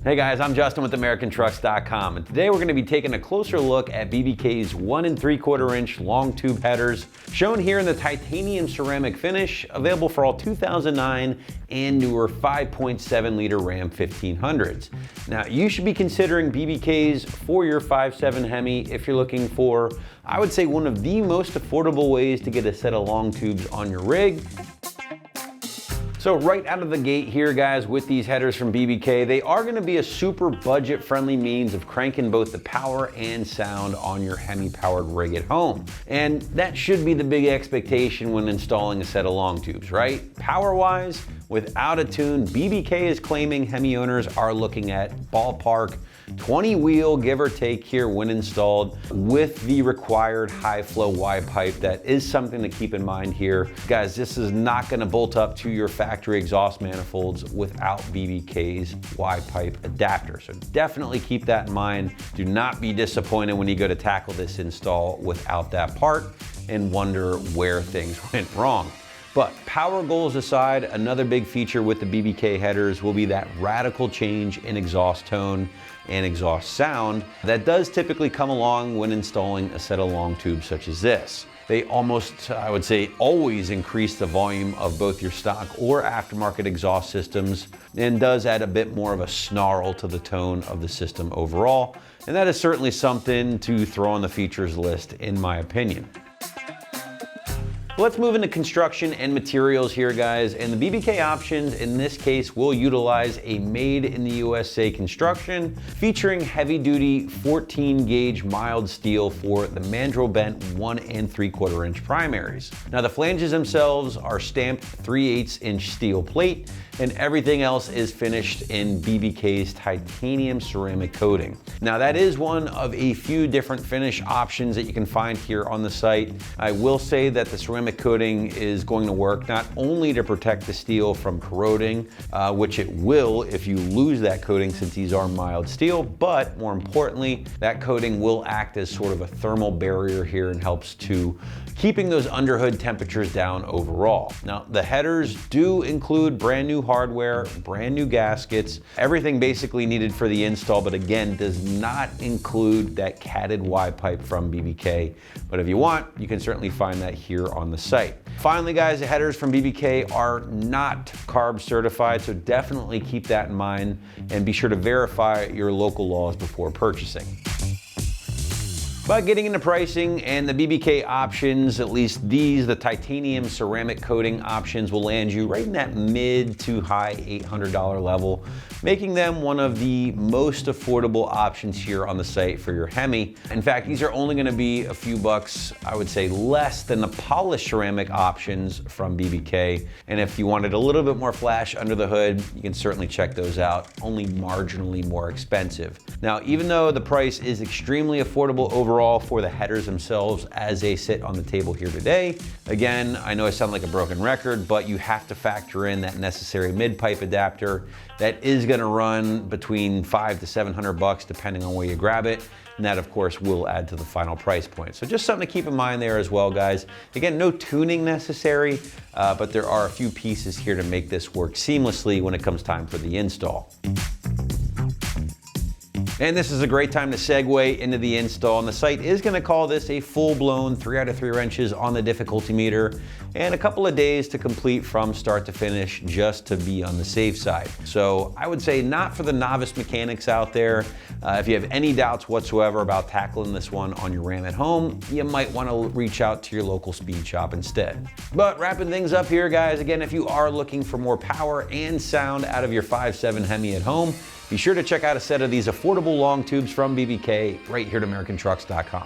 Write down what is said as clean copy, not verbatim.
Hey guys, I'm Justin with AmericanTrucks.com, and today we're going to be taking a closer look at BBK's 1 3/4 inch long tube headers, shown here in the titanium ceramic finish, available for all 2009 and newer 5.7 liter Ram 1500s. Now, you should be considering BBKs for your 5.7 Hemi if you're looking for, I would say, one of the most affordable ways to get a set of long tubes on your rig. So right out of the gate here, guys, with these headers from BBK, they are going to be a super budget-friendly means of cranking both the power and sound on your Hemi-powered rig at home. And that should be the big expectation when installing a set of long tubes, right? Power-wise, without a tune, BBK is claiming Hemi owners are looking at ballpark 20 wheel, give or take here when installed, with the required high flow Y pipe. That is something to keep in mind here. Guys, this is not gonna bolt up to your factory exhaust manifolds without BBK's Y pipe adapter. So definitely keep that in mind. Do not be disappointed when you go to tackle this install without that part and wonder where things went wrong. But power goals aside, another big feature with the BBK headers will be that radical change in exhaust tone and exhaust sound that does typically come along when installing a set of long tubes such as this. They almost, I would say, always increase the volume of both your stock or aftermarket exhaust systems, and does add a bit more of a snarl to the tone of the system overall. And that is certainly something to throw on the features list, in my opinion. Let's move into construction and materials here, guys, and the BBK options in this case will utilize a made in the USA construction featuring heavy duty 14 gauge mild steel for the mandrel bent 1 3/4 inch primaries. Now, the flanges themselves are stamped 3/8 inch steel plate, and everything else is finished in BBK's titanium ceramic coating. Now, that is one of a few different finish options that you can find here on the site. I will say that the ceramic coating is going to work not only to protect the steel from corroding, which it will if you lose that coating since these are mild steel, but more importantly, that coating will act as sort of a thermal barrier here and helps to keeping those underhood temperatures down overall. Now, the headers do include brand new hardware, brand new gaskets, everything basically needed for the install, but again, does not include that catted Y pipe from BBK. But if you want, you can certainly find that here on the site. Finally, guys, the headers from BBK are not CARB certified, so definitely keep that in mind and be sure to verify your local laws before purchasing. But getting into pricing and the BBK options, at least these, the titanium ceramic coating options, will land you right in that mid to high $800 level, making them one of the most affordable options here on the site for your Hemi. In fact, these are only gonna be a few bucks, I would say less than the polished ceramic options from BBK. And if you wanted a little bit more flash under the hood, you can certainly check those out, only marginally more expensive. Now, even though the price is extremely affordable overall for the headers themselves as they sit on the table here today, again, I know I sound like a broken record, but you have to factor in that necessary mid-pipe adapter that is gonna run between $500 to $700 depending on where you grab it. And that, of course, will add to the final price point. So just something to keep in mind there as well, guys. Again, no tuning necessary, but there are a few pieces here to make this work seamlessly when it comes time for the install. And this is a great time to segue into the install. And the site is gonna call this a full-blown 3 out of 3 wrenches on the difficulty meter, and a couple of days to complete from start to finish, just to be on the safe side. So I would say not for the novice mechanics out there. If you have any doubts whatsoever about tackling this one on your Ram at home, you might wanna reach out to your local speed shop instead. But wrapping things up here, guys, again, if you are looking for more power and sound out of your 5.7 Hemi at home, be sure to check out a set of these affordable long tubes from BBK right here at AmericanTrucks.com.